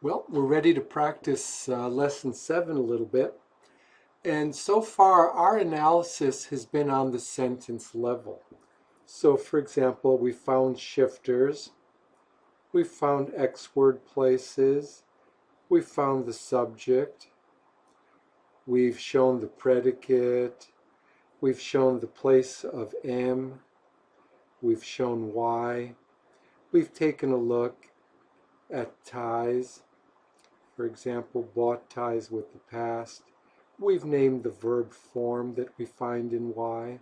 Well, we're ready to practice lesson 7 a little bit. And so far, our analysis has been on the sentence level. So, for example, we found shifters, we found X word places, we found the subject, we've shown the predicate, we've shown the place of am, we've shown why, we've taken a look at ties. For example, bought ties with the past. We've named the verb form that we find in Y.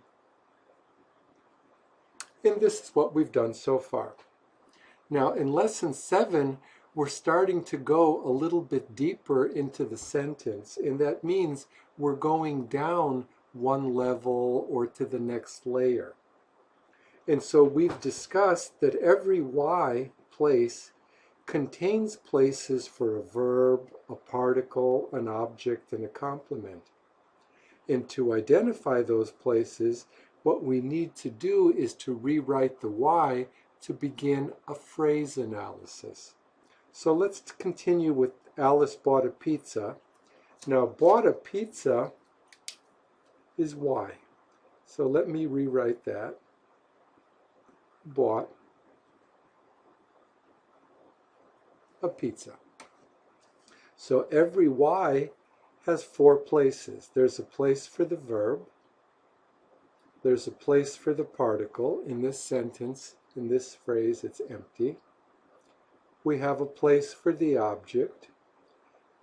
And this is what we've done so far. Now, in lesson 7, we're starting to go a little bit deeper into the sentence, and that means we're going down one level or to the next layer. And so we've discussed that every Y place contains places for a verb, a particle, an object, and a complement. And to identify those places, what we need to do is to rewrite the Y to begin a phrase analysis. So let's continue with Alice bought a pizza. Now, bought a pizza is Y. So let me rewrite that. Bought a pizza. So every Y has 4 places. There's a place for the verb. There's a place for the particle. In this sentence, in this phrase, it's empty. We have a place for the object.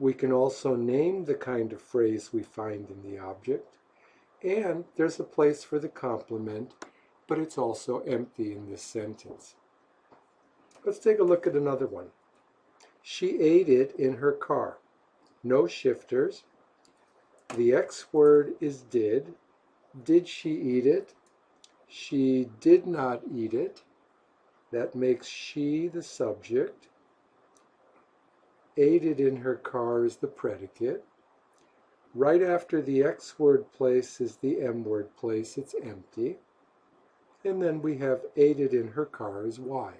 We can also name the kind of phrase we find in the object. And there's a place for the complement, but it's also empty in this sentence. Let's take a look at another one. She ate it in her car. No shifters. The X word is did. Did she eat it? She did not eat it. That makes she the subject. Ate it in her car is the predicate. Right after the X word place is the M word place. It's empty. And then we have ate it in her car is Y.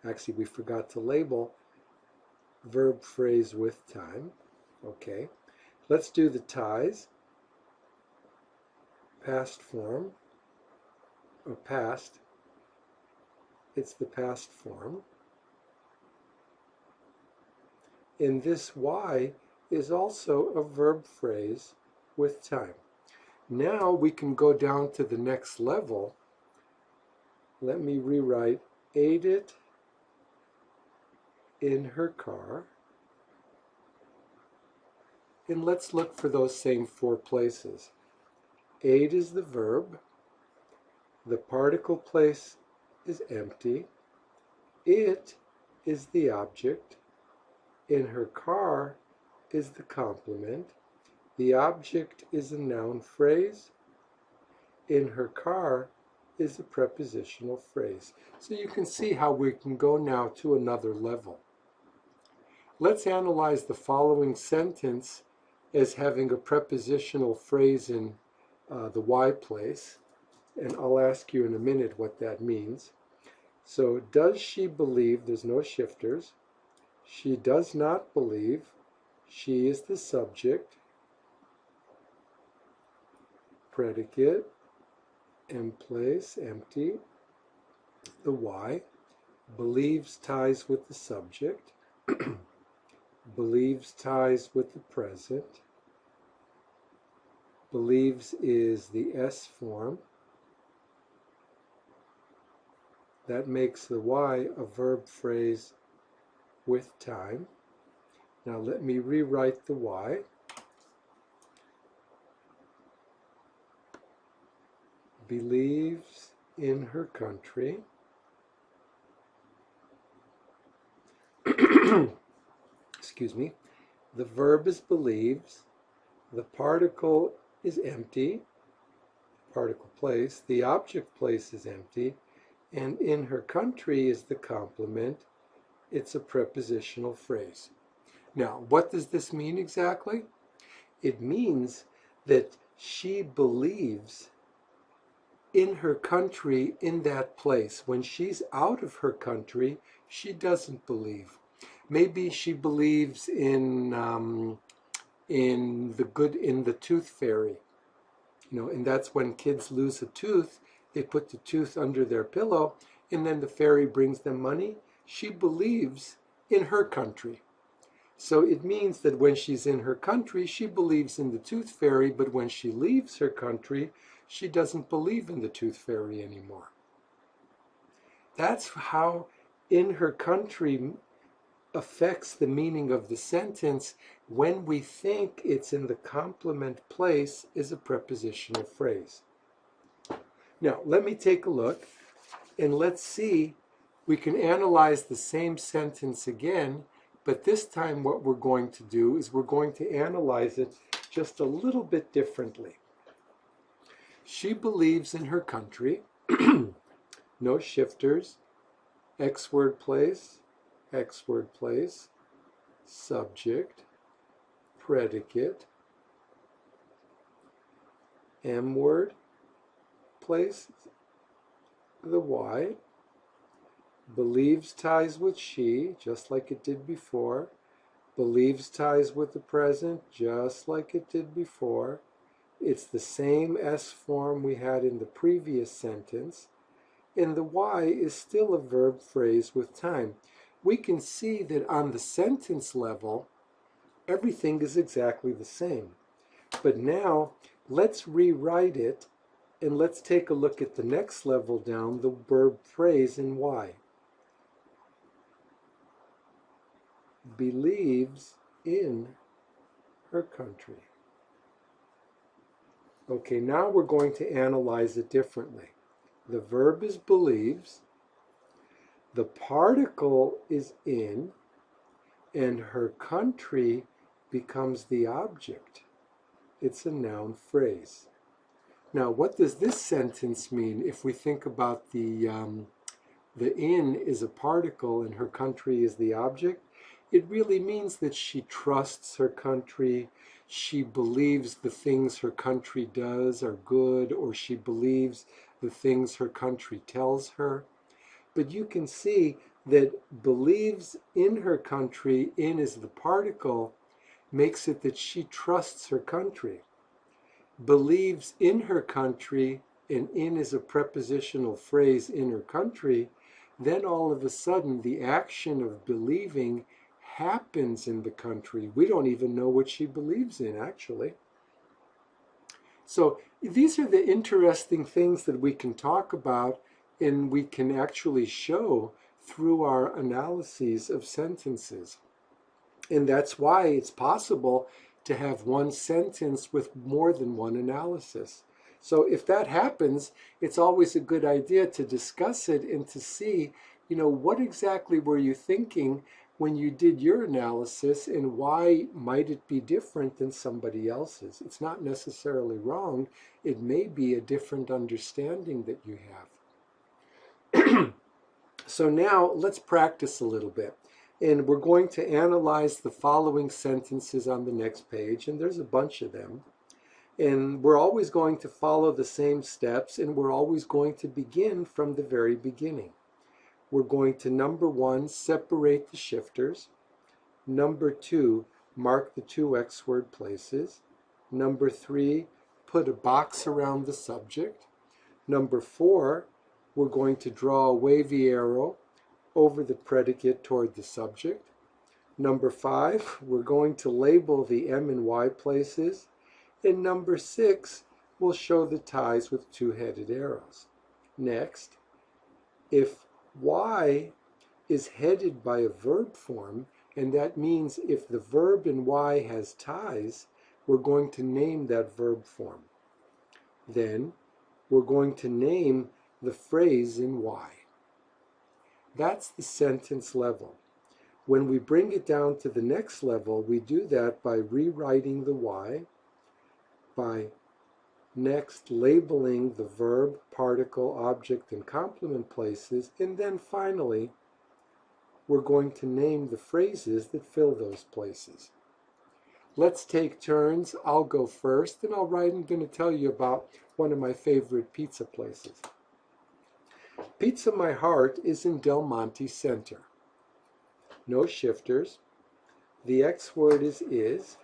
Actually, we forgot to label verb phrase with time. Okay, let's do the ties. Past form, or past, it's the past form. And this Y is also a verb phrase with time. Now we can go down to the next level. Let me rewrite ate it in her car. And let's look for those same 4 places. Ate is the verb. The particle place is empty. It is the object. In her car is the complement. The object is a noun phrase. In her car is a prepositional phrase. So you can see how we can go now to another level. Let's analyze the following sentence as having a prepositional phrase in the Y place. And I'll ask you in a minute what that means. So, does she believe? There's no shifters. She does not believe. She is the subject. Predicate. M place, empty. The Y. Believes ties with the subject. Believes ties with the present. Believes is the S form. That makes the Y a verb phrase with time. Now let me rewrite the Y. Believes in her country. Excuse me. The verb is believes. The particle is empty. Particle place. The object place is empty. And in her country is the complement. It's a prepositional phrase. Now, what does this mean exactly? It means that she believes in her country in that place. When she's out of her country, she doesn't believe. Maybe she believes in the tooth fairy, and that's when kids lose a tooth, they put the tooth under their pillow, and then the fairy brings them money. She believes in her country. So it means that when she's in her country, she believes in the tooth fairy, but when she leaves her country, she doesn't believe in the tooth fairy anymore. That's how in her country affects the meaning of the sentence when we think it's in the complement place as a prepositional phrase. Now, let me take a look and let's see. We can analyze the same sentence again, but this time what we're going to do is we're going to analyze it just a little bit differently. She believes in her country. No shifters. X word place, subject, predicate, M word place, the Y, believes ties with she, just like it did before, believes ties with the present, just like it did before. It's the same S form we had in the previous sentence, and the Y is still a verb phrase with time. We can see that on the sentence level, everything is exactly the same. But now, let's rewrite it, and let's take a look at the next level down, the verb phrase in Y. Believes in her country. Okay, now we're going to analyze it differently. The verb is believes, the particle is in, and her country becomes the object. It's a noun phrase. Now, what does this sentence mean if we think about the in is a particle and her country is the object? It really means that she trusts her country, she believes the things her country does are good, or she believes the things her country tells her. But you can see that believes in her country, in is the particle, makes it that she trusts her country. Believes in her country, and in is a prepositional phrase, in her country, then all of a sudden the action of believing happens in the country. We don't even know what she believes in, actually. So these are the interesting things that we can talk about and we can actually show through our analyses of sentences. And that's why it's possible to have one sentence with more than one analysis. So if that happens, it's always a good idea to discuss it and to see, what exactly were you thinking when you did your analysis, and why might it be different than somebody else's? It's not necessarily wrong. It may be a different understanding that you have. So now let's practice a little bit. And we're going to analyze the following sentences on the next page, and there's a bunch of them. And we're always going to follow the same steps, and we're always going to begin from the very beginning. We're going to, number 1, separate the shifters. Number 2, mark the 2 X word places. Number 3, put a box around the subject. Number 4, we're going to draw a wavy arrow over the predicate toward the subject. Number 5, we're going to label the M and Y places. And number 6, we'll show the ties with 2-headed arrows. Next, if Y is headed by a verb form, and that means if the verb in Y has ties, we're going to name that verb form. Then we're going to name the phrase in Y. That's the sentence level. When we bring it down to the next level, we do that by rewriting the Y, by next labeling the verb, particle, object, and complement places, and then finally, we're going to name the phrases that fill those places. Let's take turns. I'll go first, and I'm going to tell you about one of my favorite pizza places. Pizza My Heart is in Del Monte Center. no shifters. The X word is.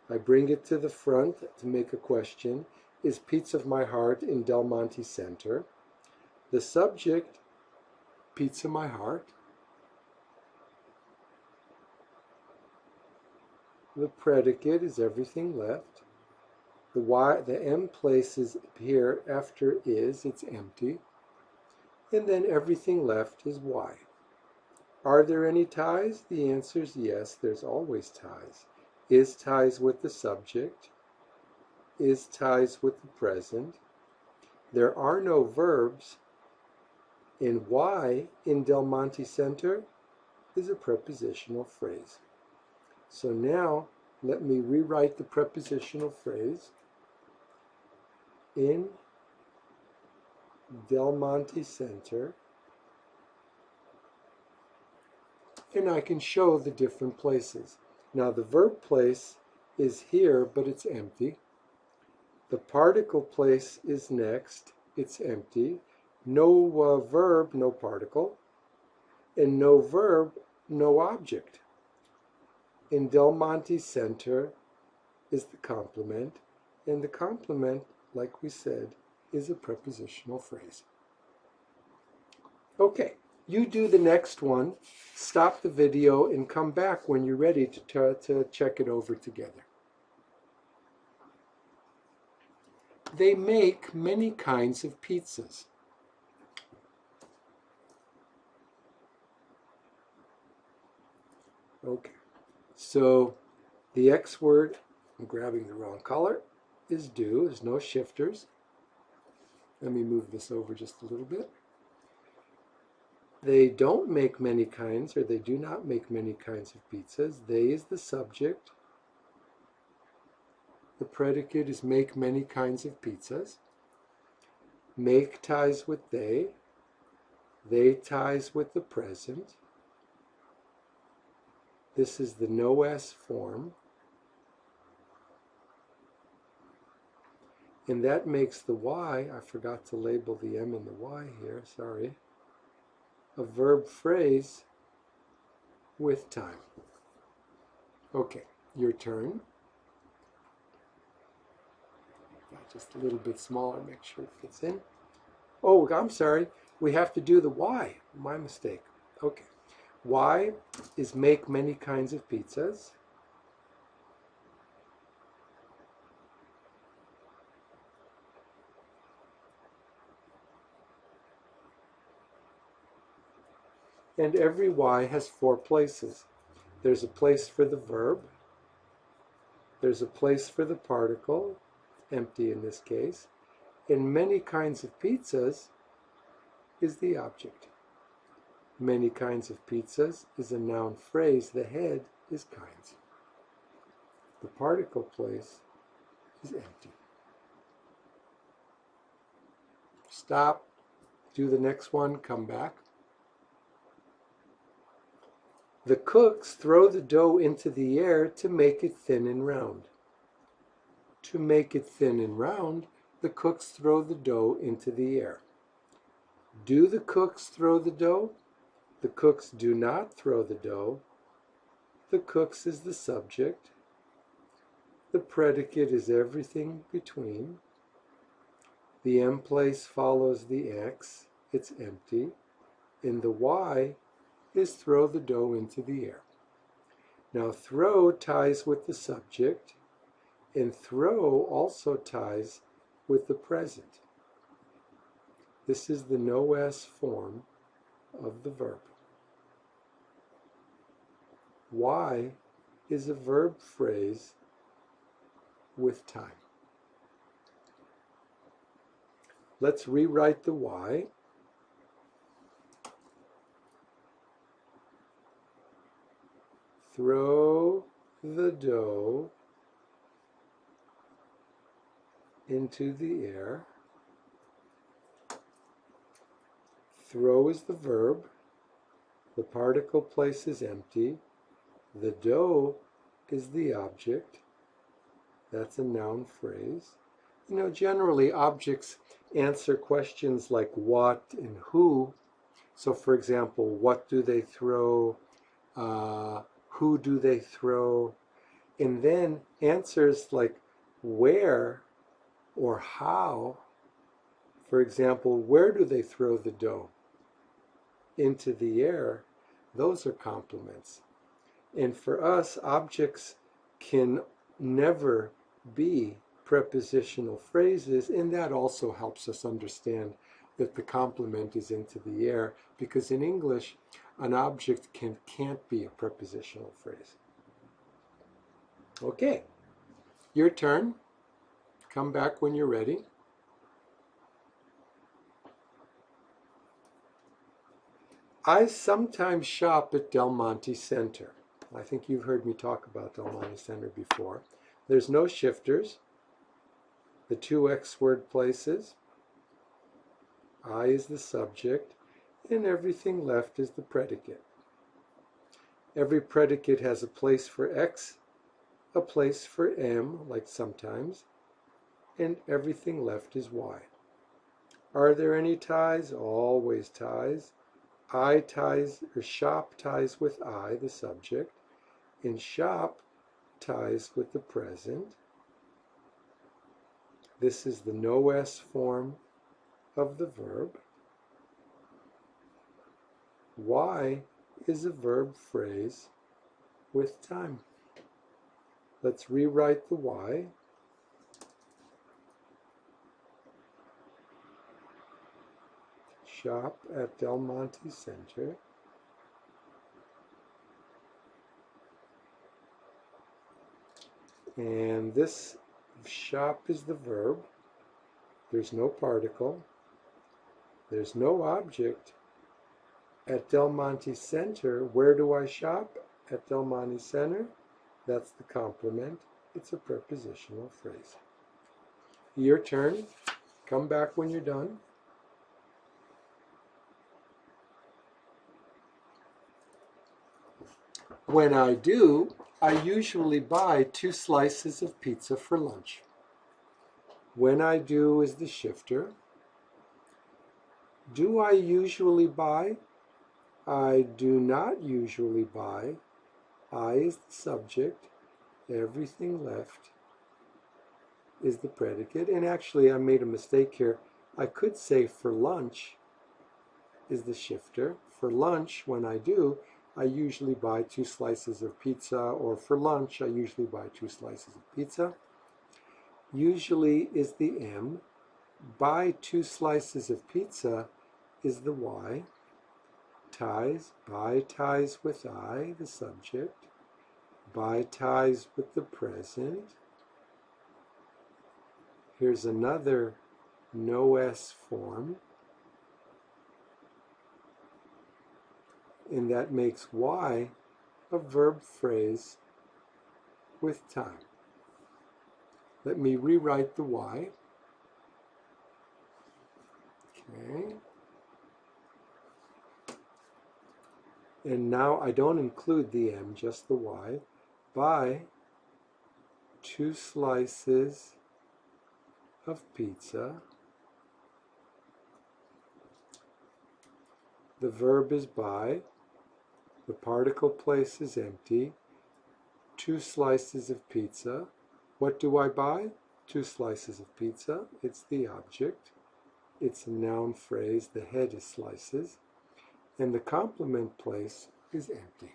I bring it to the front to make a question. Is Pizza of My Heart in Del Monte Center? The subject, Pizza My Heart. The predicate is everything left. The M places here after is, it's empty. And then everything left is Y. Are there any ties? The answer is yes, there's always ties. Is ties with the subject. Is ties with the present. There are no verbs. And Y in Del Monte Center is a prepositional phrase. So now let me rewrite the prepositional phrase. In Del Monte Center. And I can show the different places. Now the verb place is here, but it's empty. The particle place is next. It's empty. No verb, no particle. And no verb, no object. In Del Monte Center is the complement. And the complement, like we said, is a prepositional phrase. Okay, you do the next one. Stop the video and come back when you're ready to check it over together. They make many kinds of pizzas. Okay, so the X word, I'm grabbing the wrong color, is do. There's no shifters. Let me move this over just a little bit. They don't make many kinds, or they do not make many kinds of pizzas. They is the subject. The predicate is make many kinds of pizzas. Make ties with they. They ties with the present. This is the no S form. And that makes the Y, I forgot to label the M and the Y here, sorry, a verb phrase with time. Okay, your turn. Just a little bit smaller, make sure it fits in. Oh, I'm sorry, we have to do the Y. My mistake. Okay. Y is make many kinds of pizzas. And every Y has 4 places. There's a place for the verb. There's a place for the particle, empty in this case. And many kinds of pizzas is the object. Many kinds of pizzas is a noun phrase. The head is kinds. The particle place is empty. Stop. Do the next one. Come back. The cooks throw the dough into the air to make it thin and round. To make it thin and round, the cooks throw the dough into the air. Do the cooks throw the dough? The cooks do not throw the dough. The cooks is the subject. The predicate is everything between. The M place follows the X. It's empty. And the Y is throw the dough into the air. Now throw ties with the subject, and throw also ties with the present. This is the no S form of the verb. Y is a verb phrase with time. Let's rewrite the Y. Throw the dough into the air. Throw is the verb. The particle place is empty. The dough is the object. That's a noun phrase. You know, generally objects answer questions like what and who, So for example, what do they throw? Who do they throw? And then answers like where or how. For example, where do they throw the dough? Into the air. Those are complements. And for us, objects can never be prepositional phrases, and that also helps us understand that the complement is into the air, because in English, an object can't be a prepositional phrase. Okay, your turn. Come back when you're ready. I sometimes shop at Del Monte Center. I think you've heard me talk about Del Monte Center before. There's no shifters. The two X word places. I is the subject, and everything left is the predicate. Every predicate has a place for X, a place for M, like sometimes, and everything left is Y. Are there any ties? Always ties. I ties, or shop ties with I, the subject, and shop ties with the present. This is the no S form of the verb. Y is a verb phrase with time. Let's rewrite the Y. Shop at Del Monte Center. And this shop is the verb. There's no particle. There's no object. At Del Monte Center, where do I shop? At Del Monte Center. That's the complement. It's a prepositional phrase. Your turn. Come back when you're done. When I do, I usually buy 2 slices of pizza for lunch. When I do is the shifter. Do I usually buy? I do not usually buy. I is the subject. Everything left is the predicate. And actually, I made a mistake here. I could say for lunch is the shifter. For lunch, when I do, I usually buy 2 slices of pizza, or for lunch, I usually buy 2 slices of pizza. Usually is the M. Buy 2 slices of pizza is the Y. Ties, buy ties with I, the subject. Buy ties with the present. Here's another no S form. And that makes Y a verb phrase with time. Let me rewrite the Y. Okay. And now I don't include the M, just the Y. Buy 2 slices of pizza. The verb is buy. The particle place is empty. 2 slices of pizza. What do I buy? 2 slices of pizza. It's the object. It's a noun phrase. The head is slices. And the complement place is empty.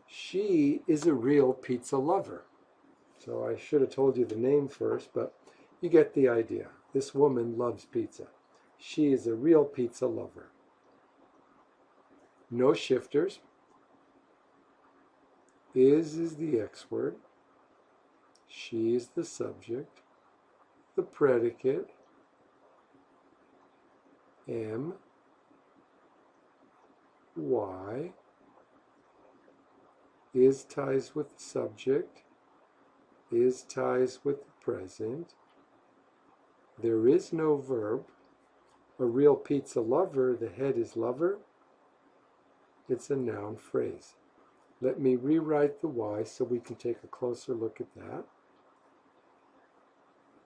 She is a real pizza lover. So I should have told you the name first, but you get the idea. This woman loves pizza. She is a real pizza lover. No shifters. Is the X word. She is the subject. The predicate. M. Y. Is ties with the subject. Is ties with the present. There is no verb. A real pizza lover, the head is lover. It's a noun phrase. Let me rewrite the Y so we can take a closer look at that.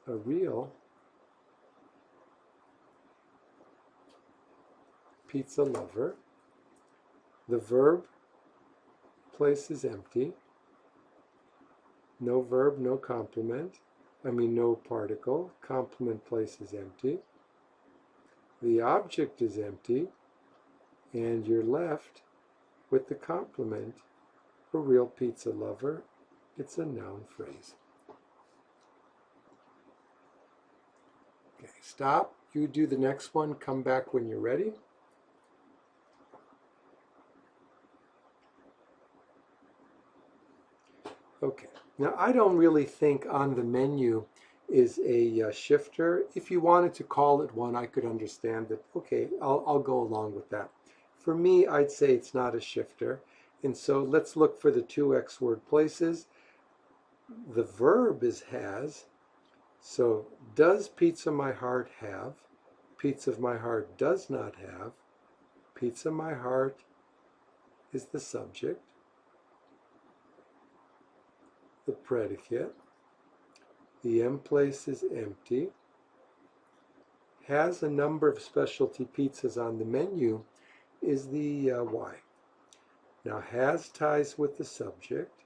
A real pizza lover. The verb place is empty. No verb, no complement. No particle. Complement place is empty. The object is empty. And you're left with the complement, a real pizza lover. It's a noun phrase. Okay, stop. You do the next one. Come back when you're ready. Okay, now I don't really think on the menu is a shifter. If you wanted to call it one, I could understand it. Okay, I'll go along with that. For me, I'd say it's not a shifter. And so let's look for the two X word places. The verb is has. So does pizza my heart have? Pizza my heart does not have. Pizza my heart is the subject. The predicate. The M place is empty. Has a number of specialty pizzas on the menu is the Y. Now has ties with the subject.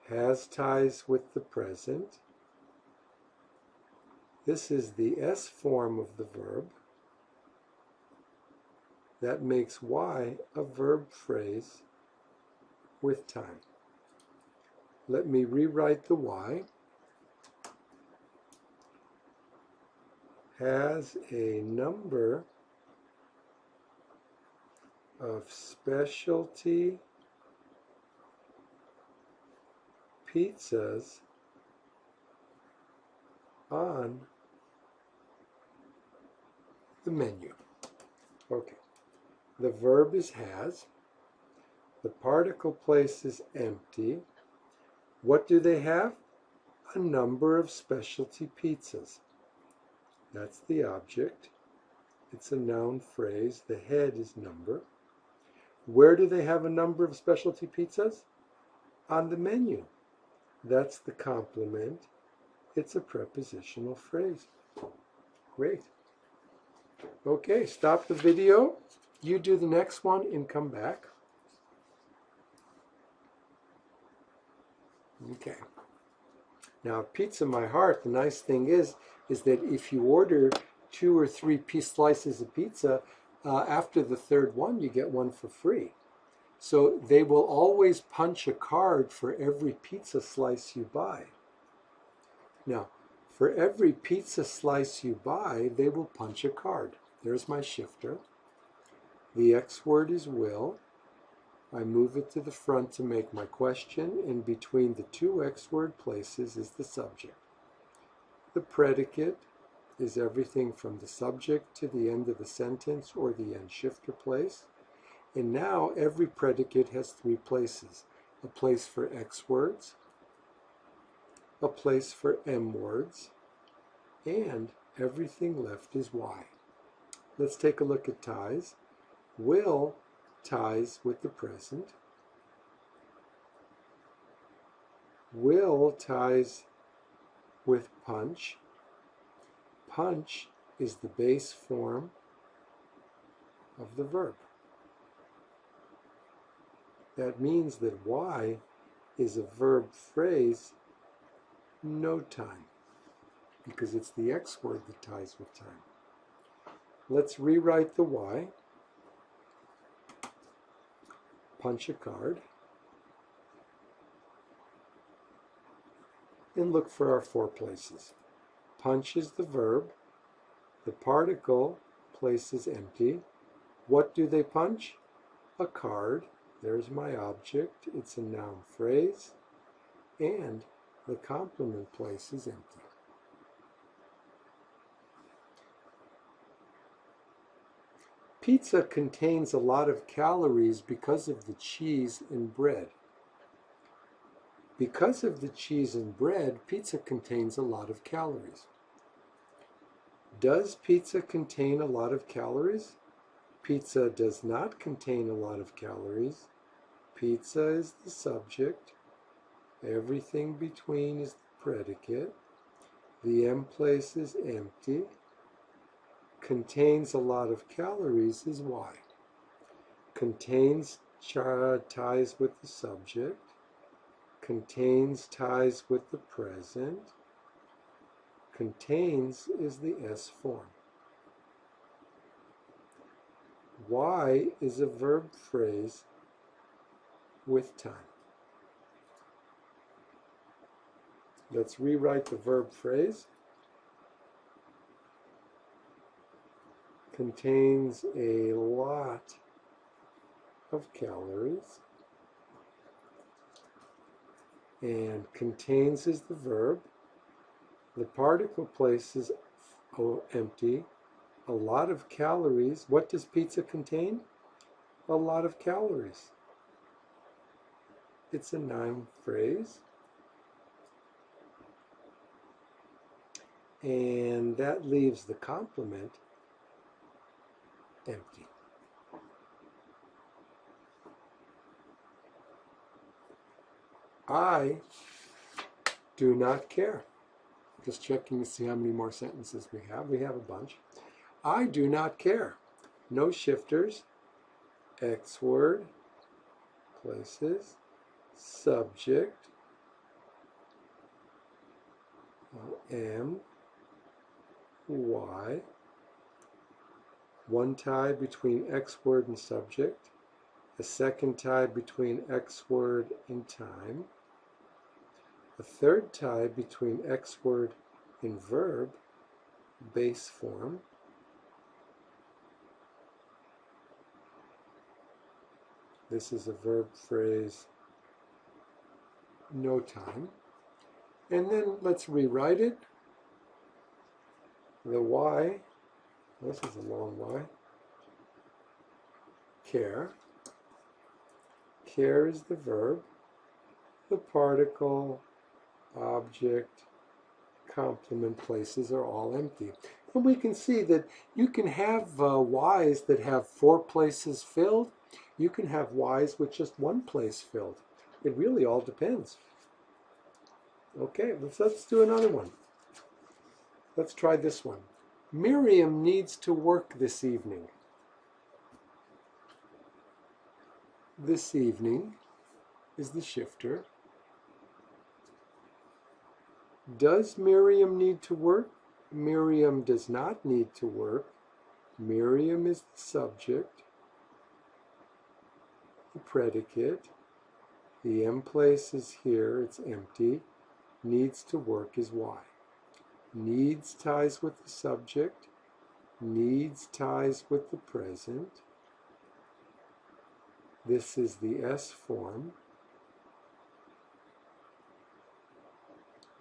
Has ties with the present. This is the S form of the verb. That makes Y a verb phrase with time. Let me rewrite the Y. Has a number of specialty pizzas on the menu. Okay, the verb is has. The particle place is empty. What do they have? A number of specialty pizzas. That's the object. It's a noun phrase. The head is number. Where do they have a number of specialty pizzas? On the menu. That's the complement. It's a prepositional phrase. Great. Okay, stop the video. You do the next one and come back. Okay. Now, pizza my heart, the nice thing is that if you order 2 or 3 slices of pizza, after the third one, you get one for free. So they will always punch a card for every pizza slice you buy. Now, for every pizza slice you buy, they will punch a card. There's my shifter. The X word is will. I move it to the front to make my question, and between the two X word places is the subject. The predicate is everything from the subject to the end of the sentence or the end shifter place. And now every predicate has 3 places. A place for X words, a place for M words, and everything left is Y. Let's take a look at ties. Will ties with the present. Will ties with punch. Punch is the base form of the verb. That means that Y is a verb phrase, no time, because it's the X word that ties with time. Let's rewrite the Y. Punch a card. And look for our 4 places. Punch is the verb. The particle place is empty. What do they punch? A card. There's my object. It's a noun phrase. And the complement place is empty. Pizza contains a lot of calories because of the cheese and bread. Because of the cheese and bread, pizza contains a lot of calories. Does pizza contain a lot of calories? Pizza does not contain a lot of calories. Pizza is the subject. Everything between is the predicate. The M place is empty. contains a lot of calories is Y. Contains ties with the subject. Contains ties with the present. Contains is the S form. Y is a verb phrase with time. Let's rewrite the verb phrase. Contains a lot of calories. And contains is the verb. The particle place is empty. A lot of calories. What does pizza contain? A lot of calories. It's a noun phrase. And that leaves the complement empty. I do not care. Just checking to see how many more sentences we have. We have a bunch. I do not care. No shifters. X word. Places. Subject. M. Y. One tie between X word and subject. A second tie between X word and time. A third tie between X word and verb, base form. This is a verb phrase, no time. And then let's rewrite it. The Y, this is a long Y. Care. Care is the verb. The particle, object, complement places are all empty. And we can see that you can have Y's that have 4 places filled. You can have Y's with just 1 place filled. It really all depends. Okay, let's do another one. Let's try this one. Miriam needs to work this evening. This evening is the shifter. Does Miriam need to work? Miriam does not need to work. Miriam is the subject, the predicate. The M place is here, it's empty. Needs to work is Y. Needs ties with the subject. Needs ties with the present. This is the S form.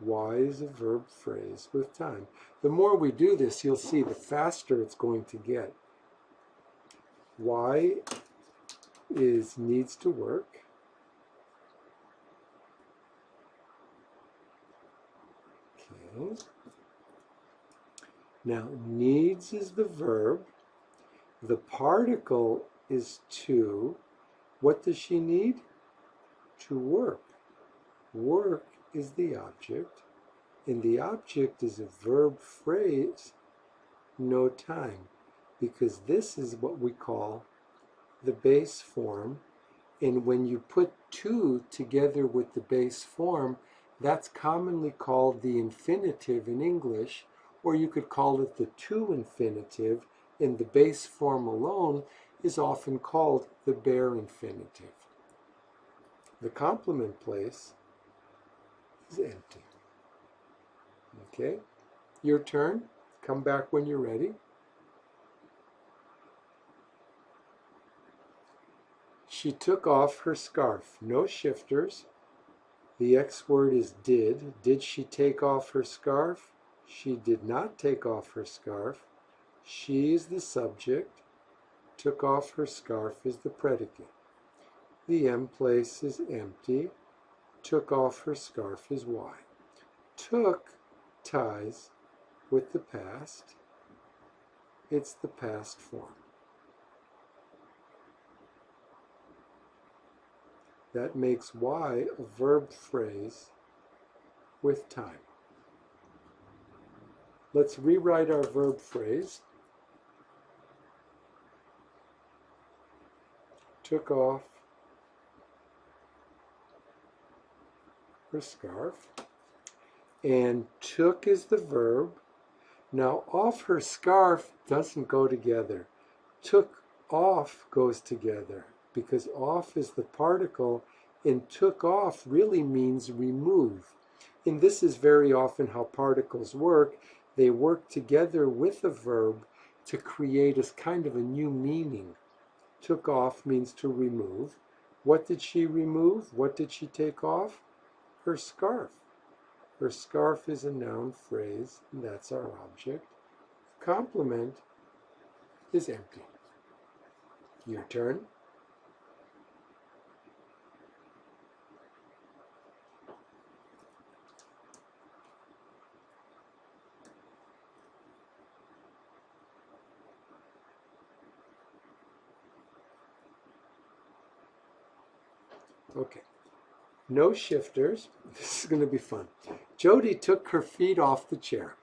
Y is a verb phrase with time. The more we do this, you'll see the faster it's going to get. Y is needs to work. Okay. Now, needs is the verb. The particle is to. What does she need? To work. Work is the object, and the object is a verb phrase, no time, because this is what we call the base form, and when you put to together with the base form, that's commonly called the infinitive in English, or you could call it the to infinitive, and the base form alone is often called the bare infinitive. The complement place is empty. Okay, your turn. Come back when you're ready. She took off her scarf. No shifters. The X word is did. Did she take off her scarf? She did not take off her scarf. She is the subject. Took off her scarf is the predicate. The M place is empty. Took off her scarf is Y. Took ties with the past. It's the past form. That makes Y a verb phrase with time. Let's rewrite our verb phrase. took off her scarf. And took is the verb. Now, off her scarf doesn't go together. Took off goes together because off is the particle and took off really means remove. And this is very often how particles work. They work together with a verb to create a kind of a new meaning. Took off means to remove. What did she remove? What did she take off? Her scarf. Her scarf is a noun phrase, and that's our object. Complement is empty. Your turn. Okay. No shifters. This is going to be fun. Jody took her feet off the chair.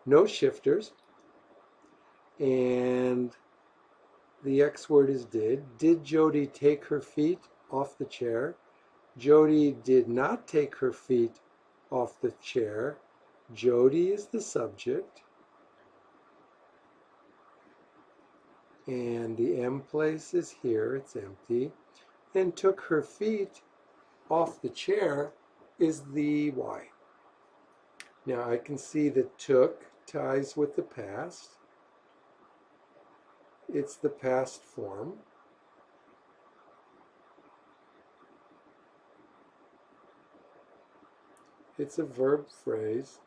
No shifters. And the X word is did. Did Jody take her feet off the chair? Jody did not take her feet off the chair. Jody is the subject. And the M place is here. It's empty. And took her feet off the chair is the Y. Now I can see that took ties with the past. It's the past form. It's a verb phrase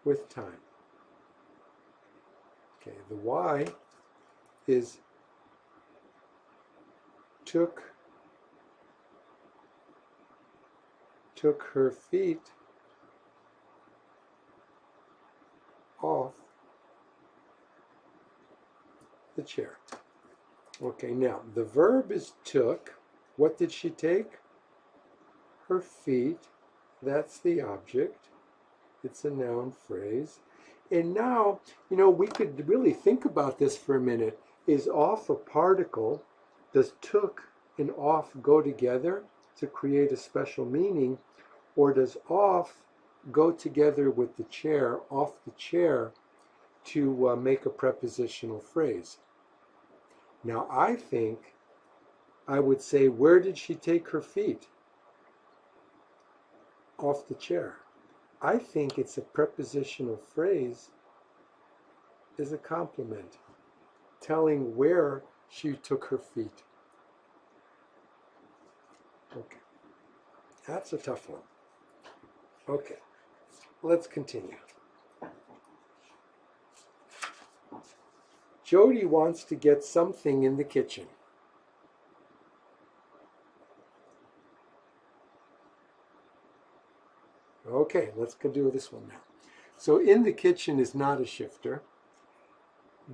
with time. Okay, the Y is took her feet off the chair. Okay, now the verb is took. What did she take? Her feet. That's the object. It's a noun phrase. And now, we could really think about this for a minute. Is off a particle? Does took and off go together to create a special meaning? Or does off go together with the chair, off the chair, to make a prepositional phrase? Now, I think I would say, where did she take her feet? Off the chair. I think it's a prepositional phrase as a complement, telling where she took her feet. Okay, that's a tough one. Okay, let's continue. Jody wants to get something in the kitchen. Okay, let's do this one now. So in the kitchen is not a shifter.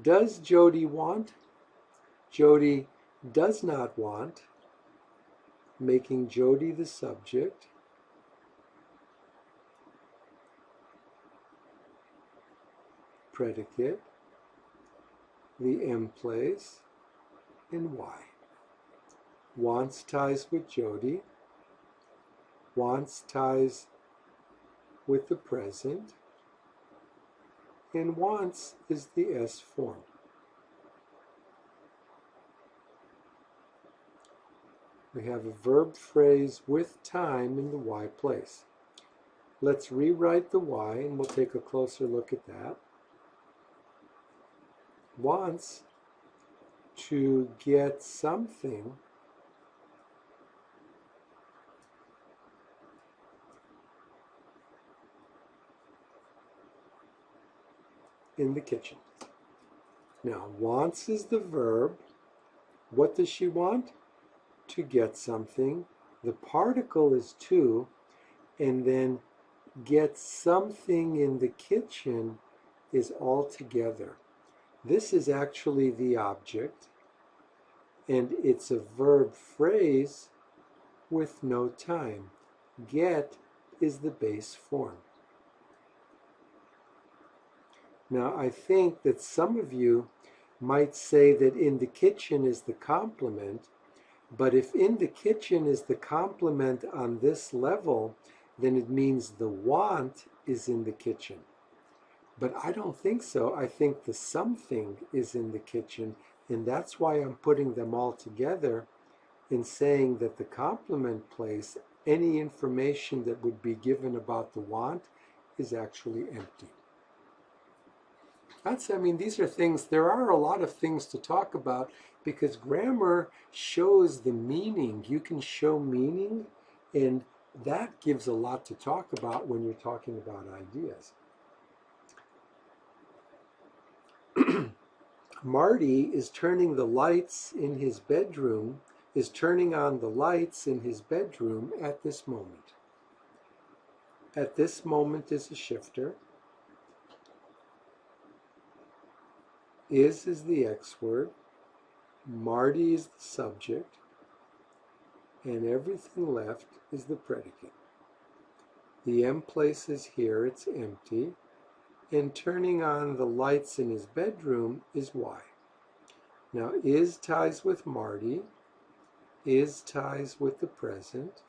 Does Jody want? Jody does not want, making Jody the subject. Predicate, the M place, and Y. Wants ties with Jody. Wants ties with the present. And wants is the S form. We have a verb phrase with time in the Y place. Let's rewrite the Y and we'll take a closer look at that. Wants to get something in the kitchen. Now, wants is the verb. What does she want? To get something. The particle is to, and then get something in the kitchen is all together. This is actually the object, and it's a verb phrase with no time. Get is the base form. Now, I think that some of you might say that in the kitchen is the complement, but if in the kitchen is the complement on this level, then it means the want is in the kitchen. But I don't think so. I think the something is in the kitchen, and that's why I'm putting them all together in saying that the complement place, any information that would be given about the want is actually empty. These are things, there are a lot of things to talk about because grammar shows the meaning. You can show meaning, and that gives a lot to talk about when you're talking about ideas. Marty is turning the lights in his bedroom, is turning on the lights in his bedroom at this moment. At this moment is a shifter. Is the X word. Marty is the subject. And everything left is the predicate. The M place is here, it's empty. And turning on the lights in his bedroom is Y. Now, is ties with Marty. Is ties with the present.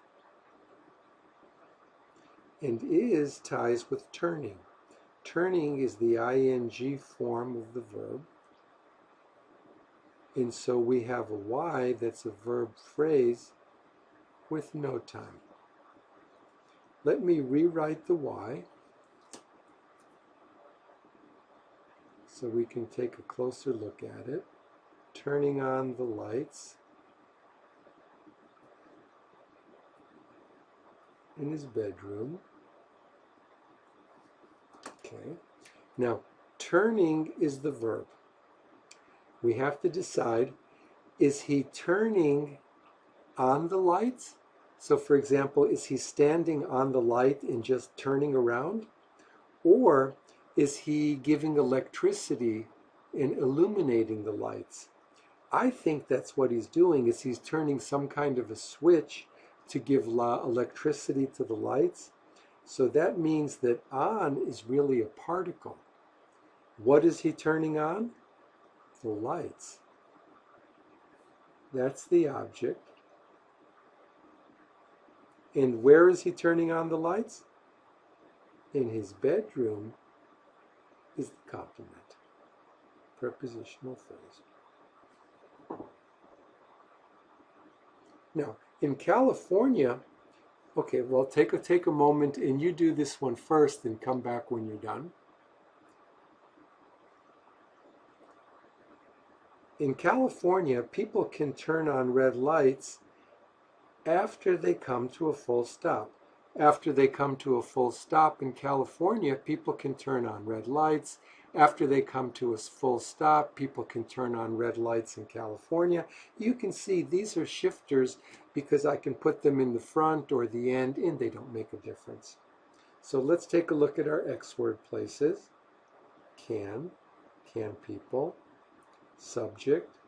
And is ties with turning. Turning is the ing form of the verb. And so we have a Y that's a verb phrase with no time. Let me rewrite the Y so we can take a closer look at it. Turning on the lights in his bedroom. Okay. Now, turning is the verb. We have to decide, is he turning on the lights? So, for example, is he standing on the light and just turning around? Or is he giving electricity and illuminating the lights? I think that's what he's doing, is he's turning some kind of a switch to give electricity to the lights. So that means that on is really a particle. What is he turning on? The lights. That's the object. And where is he turning on the lights? In his bedroom is the complement. Prepositional phrase. Now, in California, okay, well, take a moment and you do this one first and come back when you're done. In California, people can turn on red lights after they come to a full stop. After they come to a full stop in California, people can turn on red lights. After they come to a full stop, people can turn on red lights in California. You can see these are shifters because I can put them in the front or the end and they don't make a difference. So let's take a look at our X word places. Can people, subject,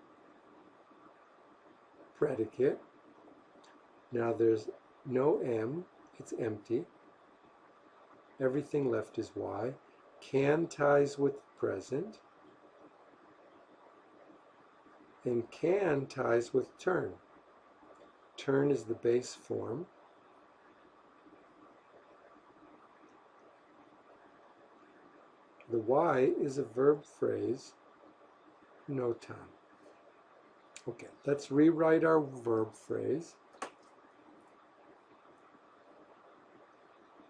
predicate. Now there's no M, it's empty. Everything left is Y. Can ties with present. And can ties with turn. Turn is the base form. The Y is a verb phrase, no time. Okay, let's rewrite our verb phrase.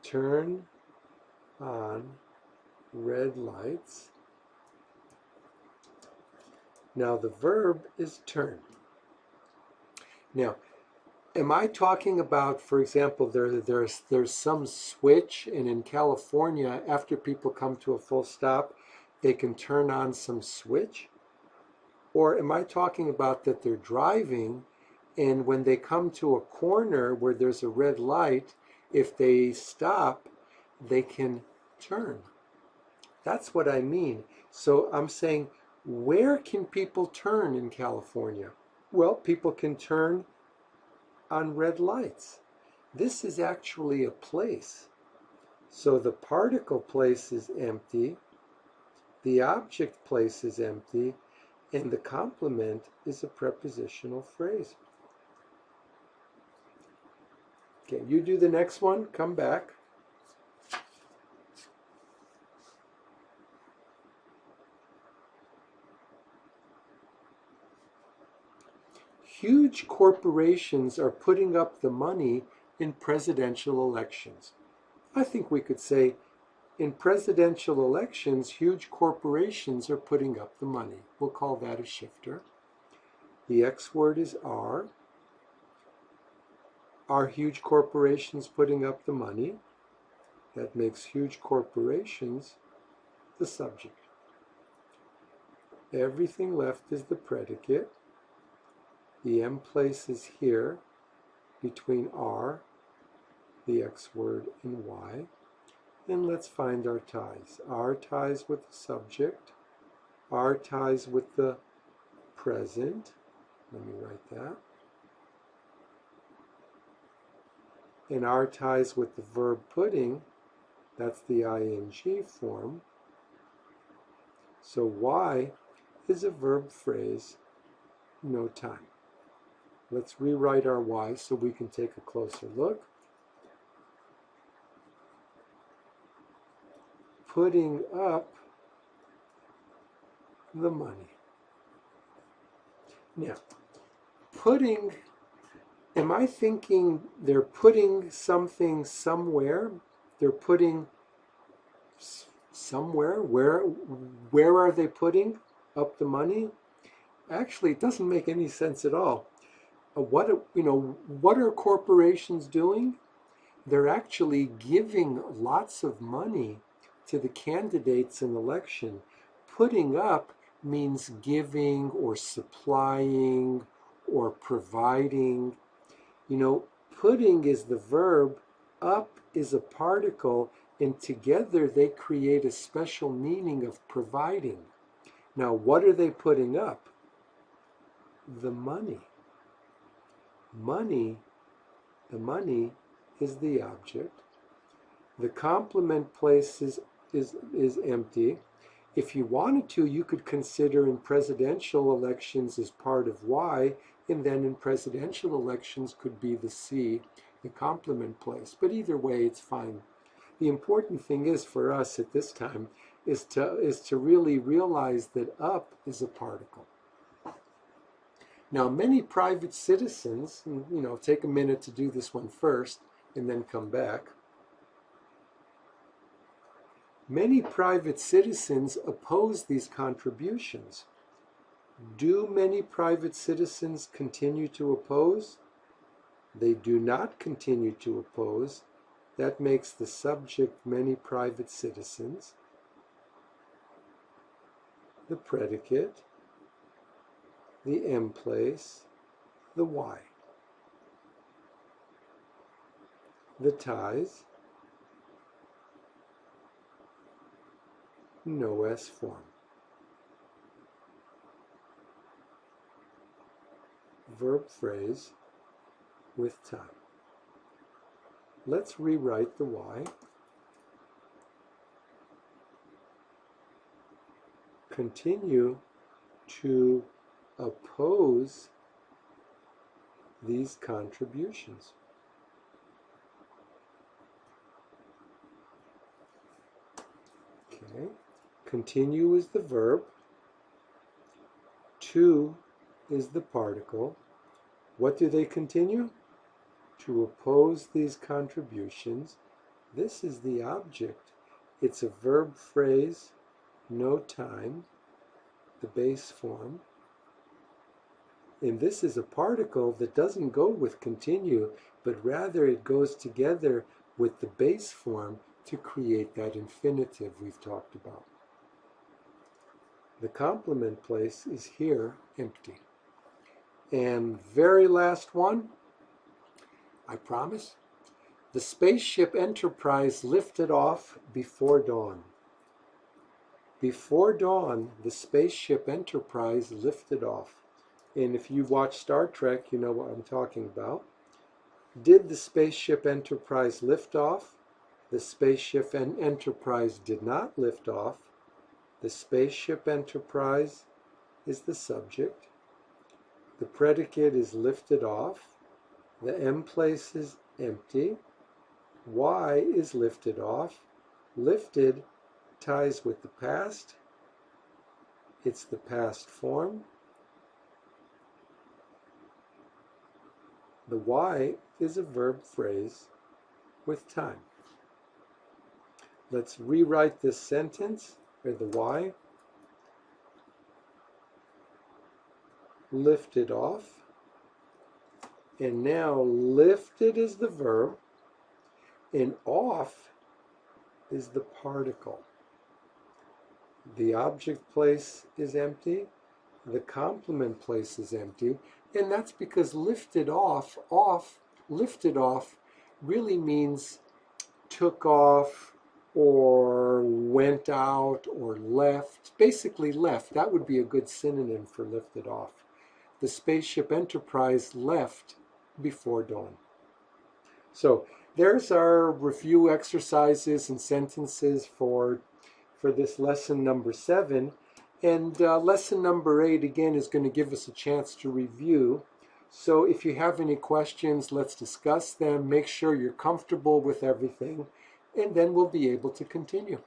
Turn on red lights. Now the verb is turn. Now, am I talking about, for example, there's some switch, and in California, after people come to a full stop, they can turn on some switch? Or am I talking about that they're driving, and when they come to a corner where there's a red light, if they stop, they can turn? That's what I mean. So I'm saying, where can people turn in California? Well, people can turn on red lights. This is actually a place. So the particle place is empty. The object place is empty. And the complement is a prepositional phrase. Okay, you do the next one, come back. Huge corporations are putting up the money in presidential elections. I think we could say, in presidential elections, huge corporations are putting up the money. We'll call that a shifter. The X word is are. Are huge corporations putting up the money? That makes huge corporations the subject. Everything left is the predicate. The M place is here between are, the X word, and Y. And let's find our ties. Our ties with the subject. Our ties with the present. Let me write that. And our ties with the verb putting. That's the ing form. So Y is a verb phrase, no time. Let's rewrite our Y so we can take a closer look. Putting up the money. Now, putting, am I thinking they're putting something somewhere? They're putting somewhere? Where are they putting up the money? Actually, it doesn't make any sense at all. What are corporations doing? They're actually giving lots of money to the candidates in election. Putting up means giving or supplying or providing. Putting is the verb, up is a particle, and together they create a special meaning of providing. Now, what are they putting up? The money. The money is the object. The complement place is empty. If you wanted to, you could consider in presidential elections as part of Y, and then in presidential elections could be the C, the complement place. But either way, it's fine. The important thing is for us at this time is to really realize that up is a particle. Now, many private citizens, take a minute to do this one first and then come back. Many private citizens oppose these contributions. Do many private citizens continue to oppose? They do not continue to oppose. That makes the subject many private citizens. The predicate, the M place, the Y. The ties, no S form. Verb phrase with time. Let's rewrite the Y. Continue to oppose these contributions. Okay. Continue is the verb. To is the particle. What do they continue? To oppose these contributions. This is the object. It's a verb phrase, no time, the base form. And this is a particle that doesn't go with continue, but rather it goes together with the base form to create that infinitive we've talked about. The complement place is here, empty. And very last one, I promise. The spaceship Enterprise lifted off before dawn. Before dawn, the spaceship Enterprise lifted off. And if you've watched Star Trek, you know what I'm talking about. Did the spaceship Enterprise lift off? The spaceship Enterprise did not lift off. The spaceship Enterprise is the subject. The predicate is lifted off. The M place is empty. Y is lifted off. Lifted ties with the past. It's the past form. The Y is a verb phrase with time. Let's rewrite this sentence, or the Y. Lifted off. And now lifted is the verb, and off is the particle. The object place is empty. The complement place is empty. And that's because lifted off really means took off or went out or left. Basically left. That would be a good synonym for lifted off. The Spaceship Enterprise left before dawn. So there's our review exercises and sentences for this lesson number 7. And lesson number 8, again, is going to give us a chance to review. So if you have any questions, let's discuss them. Make sure you're comfortable with everything, and then we'll be able to continue.